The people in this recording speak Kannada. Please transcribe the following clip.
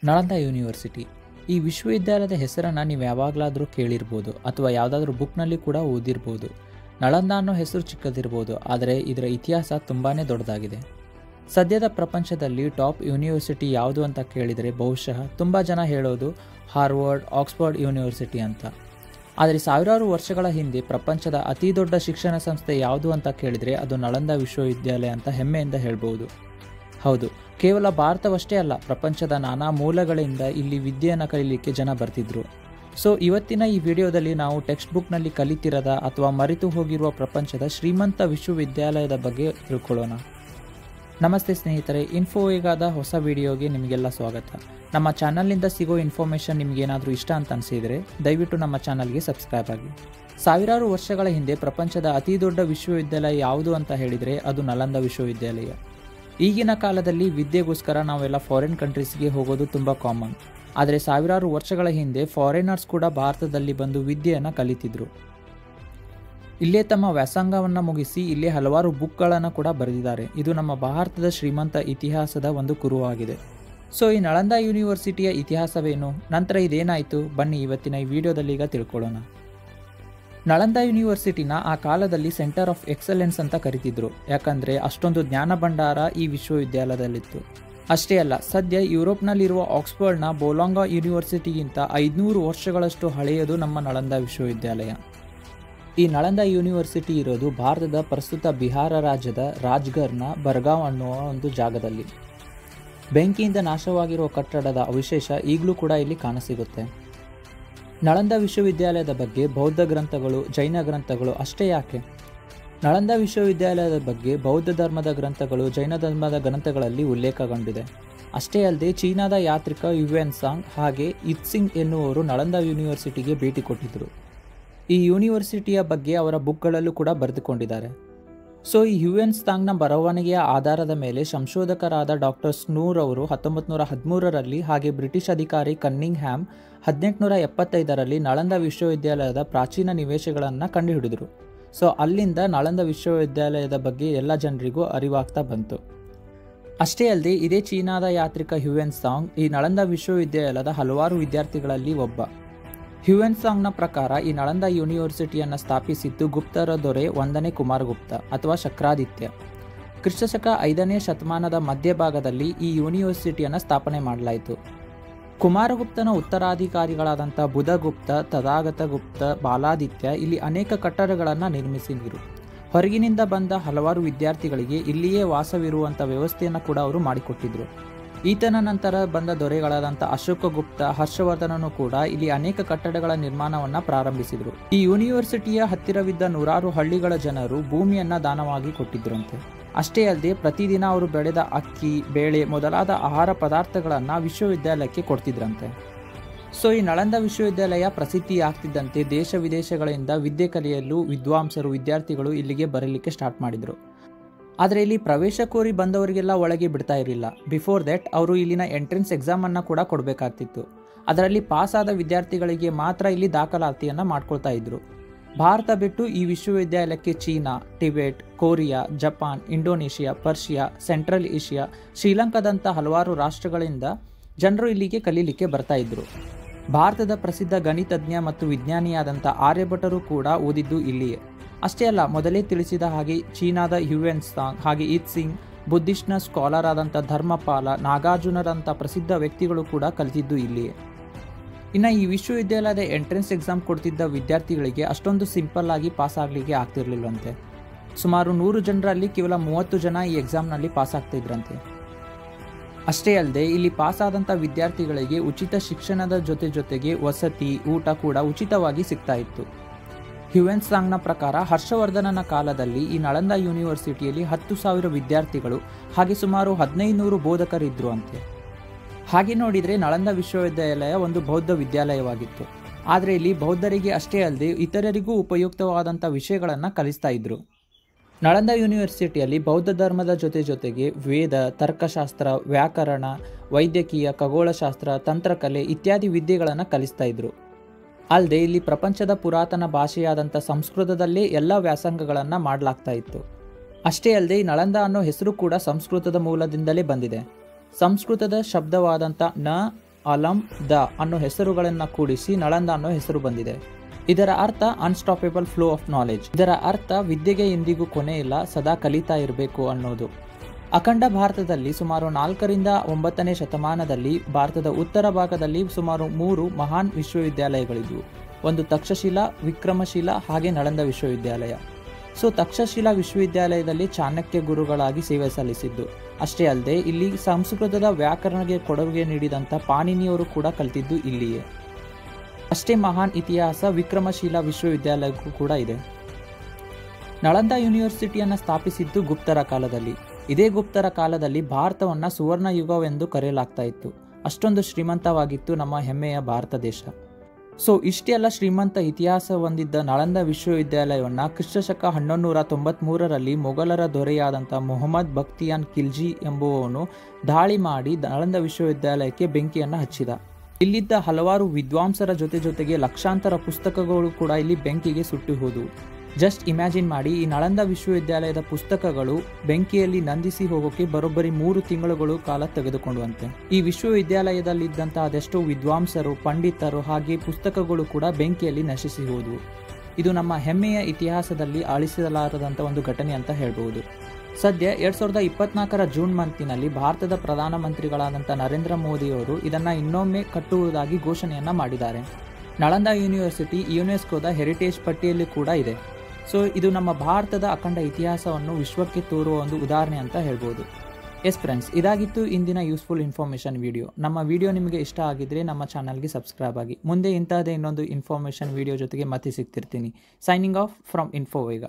ನಳಂದ ಯೂನಿವರ್ಸಿಟಿ ಈ ವಿಶ್ವವಿದ್ಯಾಲಯದ ಹೆಸರನ್ನು ನೀವು ಯಾವಾಗಲಾದರೂ ಕೇಳಿರ್ಬೋದು ಅಥವಾ ಯಾವುದಾದ್ರೂ ಬುಕ್ನಲ್ಲಿ ಕೂಡ ಓದಿರ್ಬೋದು. ನಳಂದ ಅನ್ನೋ ಹೆಸರು ಚಿಕ್ಕದಿರ್ಬೋದು, ಆದರೆ ಇದರ ಇತಿಹಾಸ ತುಂಬಾ ದೊಡ್ಡದಾಗಿದೆ. ಸದ್ಯದ ಪ್ರಪಂಚದಲ್ಲಿ ಟಾಪ್ ಯೂನಿವರ್ಸಿಟಿ ಯಾವುದು ಅಂತ ಕೇಳಿದರೆ ಬಹುಶಃ ತುಂಬ ಜನ ಹೇಳೋದು ಹಾರ್ವರ್ಡ್, ಆಕ್ಸ್ಫರ್ಡ್ ಯೂನಿವರ್ಸಿಟಿ ಅಂತ. ಆದರೆ ಸಾವಿರಾರು ವರ್ಷಗಳ ಹಿಂದೆ ಪ್ರಪಂಚದ ಅತಿ ದೊಡ್ಡ ಶಿಕ್ಷಣ ಸಂಸ್ಥೆ ಯಾವುದು ಅಂತ ಕೇಳಿದರೆ ಅದು ನಳಂದ ವಿಶ್ವವಿದ್ಯಾಲಯ ಅಂತ ಹೆಮ್ಮೆಯಿಂದ ಹೇಳ್ಬೋದು. ಹೌದು, ಕೇವಲ ಭಾರತವಷ್ಟೇ ಅಲ್ಲ, ಪ್ರಪಂಚದ ನಾನಾ ಮೂಲಗಳಿಂದ ಇಲ್ಲಿ ವಿದ್ಯೆಯನ್ನು ಕಲೀಲಿಕ್ಕೆ ಜನ ಬರ್ತಿದ್ರು. ಸೊ ಇವತ್ತಿನ ಈ ವಿಡಿಯೋದಲ್ಲಿ ನಾವು ಟೆಕ್ಸ್ಟ್ ಬುಕ್ನಲ್ಲಿ ಕಲಿತಿರದ ಅಥವಾ ಮರೆತು ಹೋಗಿರುವ ಪ್ರಪಂಚದ ಶ್ರೀಮಂತ ವಿಶ್ವವಿದ್ಯಾಲಯದ ಬಗ್ಗೆ ತಿಳ್ಕೊಳ್ಳೋಣ. ನಮಸ್ತೆ ಸ್ನೇಹಿತರೆ, ಇನ್ಫೋವೇಗಾದ ಹೊಸ ವಿಡಿಯೋಗೆ ನಿಮಗೆಲ್ಲ ಸ್ವಾಗತ. ನಮ್ಮ ಚಾನಲ್ನಿಂದ ಸಿಗೋ ಇನ್ಫಾರ್ಮೇಷನ್ ನಿಮಗೇನಾದರೂ ಇಷ್ಟ ಅಂತ ಅನಿಸಿದರೆ ದಯವಿಟ್ಟು ನಮ್ಮ ಚಾನಲ್ಗೆ ಸಬ್ಸ್ಕ್ರೈಬ್ ಆಗಿ. ಸಾವಿರಾರು ವರ್ಷಗಳ ಹಿಂದೆ ಪ್ರಪಂಚದ ಅತಿ ದೊಡ್ಡ ವಿಶ್ವವಿದ್ಯಾಲಯ ಯಾವುದು ಅಂತ ಹೇಳಿದರೆ ಅದು ನಳಂದ ವಿಶ್ವವಿದ್ಯಾಲಯ. ಈಗಿನ ಕಾಲದಲ್ಲಿ ವಿದ್ಯೆಗೋಸ್ಕರ ನಾವೆಲ್ಲ ಫಾರಿನ್ ಕಂಟ್ರೀಸ್ಗೆ ಹೋಗೋದು ತುಂಬ ಕಾಮನ್. ಆದರೆ ಸಾವಿರಾರು ವರ್ಷಗಳ ಹಿಂದೆ ಫಾರಿನರ್ಸ್ ಕೂಡ ಭಾರತದಲ್ಲಿ ಬಂದು ವಿದ್ಯೆಯನ್ನು ಕಲಿತಿದ್ರು. ಇಲ್ಲೇ ತಮ್ಮ ವ್ಯಾಸಂಗವನ್ನು ಮುಗಿಸಿ ಇಲ್ಲೇ ಹಲವಾರು ಬುಕ್ಗಳನ್ನು ಕೂಡ ಬರೆದಿದ್ದಾರೆ. ಇದು ನಮ್ಮ ಭಾರತದ ಶ್ರೀಮಂತ ಇತಿಹಾಸದ ಒಂದು ಕುರುವಾಗಿದೆ. ಸೊ ಈ ನಳಂದ ಯೂನಿವರ್ಸಿಟಿಯ ಇತಿಹಾಸವೇನು, ನಂತರ ಇದೇನಾಯಿತು, ಬನ್ನಿ ಇವತ್ತಿನ ಈ ವಿಡಿಯೋದಲ್ಲಿ ಈಗ ತಿಳ್ಕೊಳ್ಳೋಣ. ನಳಂದ ಯೂನಿವರ್ಸಿಟಿನ ಆ ಕಾಲದಲ್ಲಿ ಸೆಂಟರ್ ಆಫ್ ಎಕ್ಸಲೆನ್ಸ್ ಅಂತ ಕರಿತಿದ್ರು, ಯಾಕಂದರೆ ಅಷ್ಟೊಂದು ಜ್ಞಾನ ಭಂಡಾರ ಈ ವಿಶ್ವವಿದ್ಯಾಲಯದಲ್ಲಿತ್ತು. ಅಷ್ಟೇ ಅಲ್ಲ, ಸದ್ಯ ಯುರೋಪ್ನಲ್ಲಿರುವ ಆಕ್ಸ್ಫರ್ಡ್ನ ಬೋಲಾಂಗಾ ಯೂನಿವರ್ಸಿಟಿಗಿಂತ 500 ವರ್ಷಗಳಷ್ಟು ಹಳೆಯದು ನಮ್ಮ ನಳಂದ ವಿಶ್ವವಿದ್ಯಾಲಯ. ಈ ನಳಂದ ಯೂನಿವರ್ಸಿಟಿ ಇರೋದು ಭಾರತದ ಪ್ರಸ್ತುತ ಬಿಹಾರ ರಾಜ್ಯದ ರಾಜ್ಗರ್ನ ಬರ್ಗಾಂವ್ ಅನ್ನುವ ಒಂದು ಜಾಗದಲ್ಲಿ. ಬೆಂಕಿಯಿಂದ ನಾಶವಾಗಿರುವ ಕಟ್ಟಡದ ಅವಶೇಷ ಈಗಲೂ ಕೂಡ ಇಲ್ಲಿ ಕಾಣಸಿಗುತ್ತೆ. ನಳಂದ ವಿಶ್ವವಿದ್ಯಾಲಯದ ಬಗ್ಗೆ ಬೌದ್ಧ ಗ್ರಂಥಗಳು, ಜೈನ ಗ್ರಂಥಗಳು ಅಷ್ಟೇ ಯಾಕೆ, ನಳಂದ ವಿಶ್ವವಿದ್ಯಾಲಯದ ಬಗ್ಗೆ ಬೌದ್ಧ ಧರ್ಮದ ಗ್ರಂಥಗಳು, ಜೈನ ಧರ್ಮದ ಗ್ರಂಥಗಳಲ್ಲಿ ಉಲ್ಲೇಖಗೊಂಡಿದೆ. ಅಷ್ಟೇ ಅಲ್ಲದೆ ಚೀನಾದ ಯಾತ್ರಿಕ ಹ್ಯುಯೆನ್ಸಾಂಗ್ ಹಾಗೆ ಇತ್ಸಿಂಗ್ ಎನ್ನುವರು ನಳಂದ ಯೂನಿವರ್ಸಿಟಿಗೆ ಭೇಟಿ ಕೊಟ್ಟಿದ್ದರು. ಈ ಯೂನಿವರ್ಸಿಟಿಯ ಬಗ್ಗೆ ಅವರ ಬುಕ್ಗಳಲ್ಲೂ ಕೂಡ ಬರೆದುಕೊಂಡಿದ್ದಾರೆ. ಸೊ ಈ ಹ್ಯುಯೆನ್ಸಾಂಗ್ನ ಬರವಣಿಗೆಯ ಆಧಾರದ ಮೇಲೆ ಸಂಶೋಧಕರಾದ ಡಾಕ್ಟರ್ ಸ್ನೂರ್ ಅವರು 1913ರಲ್ಲಿ ಹಾಗೆ ಬ್ರಿಟಿಷ್ ಅಧಿಕಾರಿ ಕನ್ನಿಂಗ್ ಹ್ಯಾಮ್ 1875ರಲ್ಲಿ ನಳಂದ ವಿಶ್ವವಿದ್ಯಾಲಯದ ಪ್ರಾಚೀನ ನಿವೇಶಗಳನ್ನು ಕಂಡುಹಿಡಿದರು. ಸೊ ಅಲ್ಲಿಂದ ನಳಂದ ವಿಶ್ವವಿದ್ಯಾಲಯದ ಬಗ್ಗೆ ಎಲ್ಲ ಜನರಿಗೂ ಅರಿವಾಗ್ತಾ ಬಂತು. ಅಷ್ಟೇ ಅಲ್ಲದೆ ಇದೇ ಚೀನಾದ ಯಾತ್ರಿಕ ಹ್ಯುಯೆನ್ಸಾಂಗ್ ಈ ನಳಂದ ವಿಶ್ವವಿದ್ಯಾಲಯದ ಹಲವಾರು ವಿದ್ಯಾರ್ಥಿಗಳಲ್ಲಿ ಒಬ್ಬ. ಹ್ಯುಯೆನ್ಸಾಂಗ್ನ ಪ್ರಕಾರ ಈ ನಳಂದ ಯೂನಿವರ್ಸಿಟಿಯನ್ನು ಸ್ಥಾಪಿಸಿದ್ದು ಗುಪ್ತರ ದೊರೆ 1ನೇ ಕುಮಾರಗುಪ್ತ ಅಥವಾ ಶಕ್ರಾದಿತ್ಯ. ಕ್ರಿಸ್ತಶಕ 5ನೇ ಶತಮಾನದ ಮಧ್ಯಭಾಗದಲ್ಲಿ ಈ ಯೂನಿವರ್ಸಿಟಿಯನ್ನು ಸ್ಥಾಪನೆ ಮಾಡಲಾಯಿತು. ಕುಮಾರಗುಪ್ತನ ಉತ್ತರಾಧಿಕಾರಿಗಳಾದಂಥ ಬುಧಗುಪ್ತ, ತಥಾಗತಗುಪ್ತ, ಬಾಲಾದಿತ್ಯ ಇಲ್ಲಿ ಅನೇಕ ಕಟ್ಟಡಗಳನ್ನು ನಿರ್ಮಿಸಿದರು. ಹೊರಗಿನಿಂದ ಬಂದ ಹಲವಾರು ವಿದ್ಯಾರ್ಥಿಗಳಿಗೆ ಇಲ್ಲಿಯೇ ವಾಸವಿರುವಂಥ ವ್ಯವಸ್ಥೆಯನ್ನು ಕೂಡ ಅವರು ಮಾಡಿಕೊಟ್ಟಿದ್ರು. ಈತನ ನಂತರ ಬಂದ ದೊರೆಗಳಾದಂಥ ಅಶೋಕಗುಪ್ತ, ಹರ್ಷವರ್ಧನನು ಕೂಡ ಇಲ್ಲಿ ಅನೇಕ ಕಟ್ಟಡಗಳ ನಿರ್ಮಾಣವನ್ನು ಪ್ರಾರಂಭಿಸಿದರು. ಈ ಯೂನಿವರ್ಸಿಟಿಯ ಹತ್ತಿರವಿದ್ದ ನೂರಾರು ಹಳ್ಳಿಗಳ ಜನರು ಭೂಮಿಯನ್ನು ದಾನವಾಗಿ ಕೊಟ್ಟಿದ್ರಂತೆ. ಅಷ್ಟೇ ಅಲ್ಲದೆ ಪ್ರತಿದಿನ ಅವರು ಬೆಳೆದ ಅಕ್ಕಿ, ಬೇಳೆ ಮೊದಲಾದ ಆಹಾರ ಪದಾರ್ಥಗಳನ್ನು ವಿಶ್ವವಿದ್ಯಾಲಯಕ್ಕೆ ಕೊಡ್ತಿದ್ರಂತೆ. ಸೊ ಈ ನಳಂದ ವಿಶ್ವವಿದ್ಯಾಲಯ ಪ್ರಸಿದ್ಧಿ ಆಗ್ತಿದ್ದಂತೆ ದೇಶ ವಿದೇಶಗಳಿಂದ ವಿದ್ಯೆ ಕಲಿಯಲು ವಿದ್ವಾಂಸರು, ವಿದ್ಯಾರ್ಥಿಗಳು ಇಲ್ಲಿಗೆ ಬರಲಿಕ್ಕೆ ಸ್ಟಾರ್ಟ್ ಮಾಡಿದರು. ಆದರೆ ಇಲ್ಲಿ ಪ್ರವೇಶ ಕೋರಿ ಬಂದವರಿಗೆಲ್ಲ ಒಳಗೆ ಬಿಡ್ತಾ ಇರಲಿಲ್ಲ. ಬಿಫೋರ್ ದಟ್ ಅವರು ಇಲ್ಲಿನ ಎಂಟ್ರೆನ್ಸ್ ಎಕ್ಸಾಮನ್ನು ಕೂಡ ಕೊಡಬೇಕಾಗ್ತಿತ್ತು. ಅದರಲ್ಲಿ ಪಾಸ್ ಆದ ವಿದ್ಯಾರ್ಥಿಗಳಿಗೆ ಮಾತ್ರ ಇಲ್ಲಿ ದಾಖಲಾತಿಯನ್ನು ಮಾಡ್ಕೊಳ್ತಾ ಇದ್ರು. ಭಾರತ ಬಿಟ್ಟು ಈ ವಿಶ್ವವಿದ್ಯಾಲಯಕ್ಕೆ China, Tibet, Korea, Japan, Indonesia, Persia, Central Asia, ಶ್ರೀಲಂಕಾದಂಥ ಹಲವಾರು ರಾಷ್ಟ್ರಗಳಿಂದ ಜನರು ಇಲ್ಲಿಗೆ ಕಲೀಲಿಕ್ಕೆ ಬರ್ತಾ ಇದ್ರು. ಭಾರತದ ಪ್ರಸಿದ್ಧ ಗಣಿತಜ್ಞ ಮತ್ತು ವಿಜ್ಞಾನಿಯಾದಂಥ ಆರ್ಯಭಟರು ಕೂಡ ಓದಿದ್ದು ಇಲ್ಲಿಯೇ. ಅಷ್ಟೇ ಅಲ್ಲ, ಮೊದಲೇ ತಿಳಿಸಿದ ಹಾಗೆ ಚೀನಾದ ಹ್ಯುಯೆನ್ಸಾಂಗ್ ಹಾಗೆ ಇತ್ಸಿಂಗ್, ಬುದ್ಧಿಸ್ಟ್ನ ಸ್ಕಾಲರ್ ಆದಂಥ ಧರ್ಮಪಾಲ, ನಾಗಾರ್ಜುನರಂಥ ಪ್ರಸಿದ್ಧ ವ್ಯಕ್ತಿಗಳು ಕೂಡ ಕಲಿತಿದ್ದು ಇಲ್ಲಿಯೇ. ಇನ್ನು ಈ ವಿಶ್ವವಿದ್ಯಾಲಯದ ಎಂಟ್ರೆನ್ಸ್ ಎಕ್ಸಾಮ್ ಕೊಡ್ತಿದ್ದ ವಿದ್ಯಾರ್ಥಿಗಳಿಗೆ ಅಷ್ಟೊಂದು ಸಿಂಪಲ್ ಆಗಿ ಪಾಸ್ ಆಗಲಿಕ್ಕೆ ಆಗ್ತಿರ್ಲಿಲ್ಲಂತೆ. ಸುಮಾರು 100 ಜನರಲ್ಲಿ ಕೇವಲ 30 ಜನ ಈ ಎಕ್ಸಾಮ್ನಲ್ಲಿ ಪಾಸ್ ಆಗ್ತಿದ್ರಂತೆ. ಅಷ್ಟೇ ಅಲ್ಲದೆ ಇಲ್ಲಿ ಪಾಸ್ ಆದಂಥ ವಿದ್ಯಾರ್ಥಿಗಳಿಗೆ ಉಚಿತ ಶಿಕ್ಷಣದ ಜೊತೆಗೆ ವಸತಿ, ಊಟ ಕೂಡ ಉಚಿತವಾಗಿ ಸಿಗ್ತಾ ಇತ್ತು. ಹ್ಯುಯೆನ್ಸಾಂಗ್ನ ಪ್ರಕಾರ ಹರ್ಷವರ್ಧನನ ಕಾಲದಲ್ಲಿ ಈ ನಳಂದ ಯೂನಿವರ್ಸಿಟಿಯಲ್ಲಿ 10,000 ವಿದ್ಯಾರ್ಥಿಗಳು ಹಾಗೆ ಸುಮಾರು 1500 ಬೋಧಕರಿದ್ದರು ಅಂತೆ. ಹಾಗೆ ನೋಡಿದರೆ ನಳಂದ ವಿಶ್ವವಿದ್ಯಾಲಯ ಒಂದು ಬೌದ್ಧ ವಿದ್ಯಾಲಯವಾಗಿತ್ತು. ಆದರೆ ಇಲ್ಲಿ ಬೌದ್ಧರಿಗೆ ಅಷ್ಟೇ ಅಲ್ಲದೆ ಇತರರಿಗೂ ಉಪಯುಕ್ತವಾದಂಥ ವಿಷಯಗಳನ್ನು ಕಲಿಸ್ತಾ ಇದ್ರು. ನಳಂದ ಯೂನಿವರ್ಸಿಟಿಯಲ್ಲಿ ಬೌದ್ಧ ಧರ್ಮದ ಜೊತೆಗೆ ವೇದ, ತರ್ಕಶಾಸ್ತ್ರ, ವ್ಯಾಕರಣ, ವೈದ್ಯಕೀಯ, ಖಗೋಳಶಾಸ್ತ್ರ, ತಂತ್ರಕಲೆ ಇತ್ಯಾದಿ ವಿದ್ಯೆಗಳನ್ನು ಕಲಿಸ್ತಾ ಇದ್ರು. ಅಲ್ಲದೆ ಇಲ್ಲಿ ಪ್ರಪಂಚದ ಪುರಾತನ ಭಾಷೆಯಾದಂಥ ಸಂಸ್ಕೃತದಲ್ಲೇ ಎಲ್ಲ ವ್ಯಾಸಂಗಗಳನ್ನು ಮಾಡಲಾಗ್ತಾ ಇತ್ತು. ಅಷ್ಟೇ ಅಲ್ಲದೆ ಈ ನಳಂದ ಅನ್ನೋ ಹೆಸರು ಕೂಡ ಸಂಸ್ಕೃತದ ಮೂಲದಿಂದಲೇ ಬಂದಿದೆ. ಸಂಸ್ಕೃತದ ಶಬ್ದವಾದಂಥ ನ ಅಲಂ, ದ ಅನ್ನೋ ಹೆಸರುಗಳನ್ನು ಕೂಡಿಸಿ ನಳಂದ ಅನ್ನೋ ಹೆಸರು ಬಂದಿದೆ. ಇದರ ಅರ್ಥ ಅನ್ಸ್ಟಾಪೇಬಲ್ ಫ್ಲೋ ಆಫ್ ನಾಲೆಜ್. ಇದರ ಅರ್ಥ ವಿದ್ಯೆಗೆ ಎಂದಿಗೂ ಕೊನೆ ಇಲ್ಲ, ಸದಾ ಕಲಿತಾ ಇರಬೇಕು ಅನ್ನೋದು. ಅಖಂಡ ಭಾರತದಲ್ಲಿ ಸುಮಾರು 4ರಿಂದ 9ನೇ ಶತಮಾನದಲ್ಲಿ ಭಾರತದ ಉತ್ತರ ಭಾಗದಲ್ಲಿ ಸುಮಾರು 3 ಮಹಾನ್ ವಿಶ್ವವಿದ್ಯಾಲಯಗಳಿದ್ವು. ಒಂದು ತಕ್ಷಶಿಲಾ, ವಿಕ್ರಮಶಿಲಾ ಹಾಗೆ ನಳಂದ ವಿಶ್ವವಿದ್ಯಾಲಯ. ತಕ್ಷಶಿಲಾ ವಿಶ್ವವಿದ್ಯಾಲಯದಲ್ಲಿ ಚಾಣಕ್ಯ ಗುರುಗಳಾಗಿ ಸೇವೆ ಸಲ್ಲಿಸಿದ್ದು. ಅಷ್ಟೇ ಅಲ್ಲದೆ ಇಲ್ಲಿ ಸಂಸ್ಕೃತದ ವ್ಯಾಕರಣಕ್ಕೆ ಕೊಡುಗೆ ನೀಡಿದಂಥ ಪಾಣಿನಿಯವರು ಕೂಡ ಕಲಿತಿದ್ದು ಇಲ್ಲಿಯೇ. ಅಷ್ಟೇ ಮಹಾನ್ ಇತಿಹಾಸ ವಿಕ್ರಮಶಿಲಾ ವಿಶ್ವವಿದ್ಯಾಲಯಕ್ಕೂ ಕೂಡ ಇದೆ. ನಳಂದ ಯೂನಿವರ್ಸಿಟಿಯನ್ನು ಸ್ಥಾಪಿಸಿದ್ದು ಗುಪ್ತರ ಕಾಲದಲ್ಲಿ. ಇದೇ ಗುಪ್ತರ ಕಾಲದಲ್ಲಿ ಭಾರತವನ್ನು ಸುವರ್ಣ ಯುಗವೆಂದು ಕರೆಯಲಾಗ್ತಾ ಇತ್ತು. ಅಷ್ಟೊಂದು ಶ್ರೀಮಂತವಾಗಿತ್ತು ನಮ್ಮ ಹೆಮ್ಮೆಯ ಭಾರತ ದೇಶ. ಇಷ್ಟೆಲ್ಲ ಶ್ರೀಮಂತ ಇತಿಹಾಸ ಹೊಂದಿದ್ದ ನಳಂದ ವಿಶ್ವವಿದ್ಯಾಲಯವನ್ನು ಕ್ರಿಸ್ತಶಕ 1193ರಲ್ಲಿ ಮೊಘಲರ ದೊರೆಯಾದಂಥ ಮೊಹಮ್ಮದ್ ಬಖ್ತಿಯಾರ್ ಖಿಲ್ಜಿ ಎಂಬುವವನು ದಾಳಿ ಮಾಡಿ ನಳಂದ ವಿಶ್ವವಿದ್ಯಾಲಯಕ್ಕೆ ಬೆಂಕಿಯನ್ನು ಹಚ್ಚಿದ. ಇಲ್ಲಿದ್ದ ಹಲವಾರು ವಿದ್ವಾಂಸರ ಜೊತೆಗೆ ಲಕ್ಷಾಂತರ ಪುಸ್ತಕಗಳು ಕೂಡ ಇಲ್ಲಿ ಬೆಂಕಿಗೆ ಸುಟ್ಟು ಹೋದವು. ಜಸ್ಟ್ ಇಮ್ಯಾಜಿನ್ ಮಾಡಿ, ಈ ನಳಂದ ವಿಶ್ವವಿದ್ಯಾಲಯದ ಪುಸ್ತಕಗಳು ಬೆಂಕಿಯಲ್ಲಿ ನಂದಿಸಿ ಹೋಗೋಕೆ ಬರೋಬ್ಬರಿ 3 ತಿಂಗಳುಗಳು ಕಾಲ ತೆಗೆದುಕೊಂಡುವಂತೆ. ಈ ವಿಶ್ವವಿದ್ಯಾಲಯದಲ್ಲಿದ್ದಂತಹ ಅದೆಷ್ಟೋ ವಿದ್ವಾಂಸರು, ಪಂಡಿತರು ಹಾಗೆ ಪುಸ್ತಕಗಳು ಕೂಡ ಬೆಂಕಿಯಲ್ಲಿ ನಶಿಸಿ ಹೋದವು. ಇದು ನಮ್ಮ ಹೆಮ್ಮೆಯ ಇತಿಹಾಸದಲ್ಲಿ ಅಳಿಸಲಾರದಂಥ ಒಂದು ಘಟನೆ ಅಂತ ಹೇಳ್ಬೋದು. ಸದ್ಯ 2024ರ ಜೂನ್ ಮಂತಿನಲ್ಲಿ ಭಾರತದ ಪ್ರಧಾನಮಂತ್ರಿಗಳಾದಂಥ ನರೇಂದ್ರ ಮೋದಿಯವರು ಇದನ್ನು ಇನ್ನೊಮ್ಮೆ ಕಟ್ಟುವುದಾಗಿ ಘೋಷಣೆಯನ್ನು ಮಾಡಿದ್ದಾರೆ. ನಳಂದ ಯೂನಿವರ್ಸಿಟಿ ಯುನೆಸ್ಕೋದ ಹೆರಿಟೇಜ್ ಪಟ್ಟಿಯಲ್ಲಿ ಕೂಡ ಇದೆ. ಇದು ನಮ್ಮ ಭಾರತದ ಅಖಂಡ ಇತಿಹಾಸವನ್ನು ವಿಶ್ವಕ್ಕೆ ತೋರುವ ಒಂದು ಉದಾಹರಣೆ ಅಂತ ಹೇಳ್ಬೋದು. ಎಸ್ ಫ್ರೆಂಡ್ಸ್, ಇದಾಗಿತ್ತು ಇಂದಿನ ಯೂಸ್ಫುಲ್ ಇನ್ಫಾರ್ಮೇಷನ್ ವಿಡಿಯೋ. ನಮ್ಮ ವಿಡಿಯೋ ನಿಮಗೆ ಇಷ್ಟ ಆಗಿದ್ರೆ ನಮ್ಮ ಚಾನಲ್ಗೆ ಸಬ್ಸ್ಕ್ರೈಬ್ ಆಗಿ. ಮುಂದೆ ಇಂತಹದೇ ಇನ್ನೊಂದು ಇನ್ಫಾರ್ಮೇಷನ್ ವಿಡಿಯೋ ಜೊತೆಗೆ ಮತ್ತೆ ಸಿಗ್ತಿರ್ತೀನಿ. Signing off from ಇನ್ಫೋವೇಗ.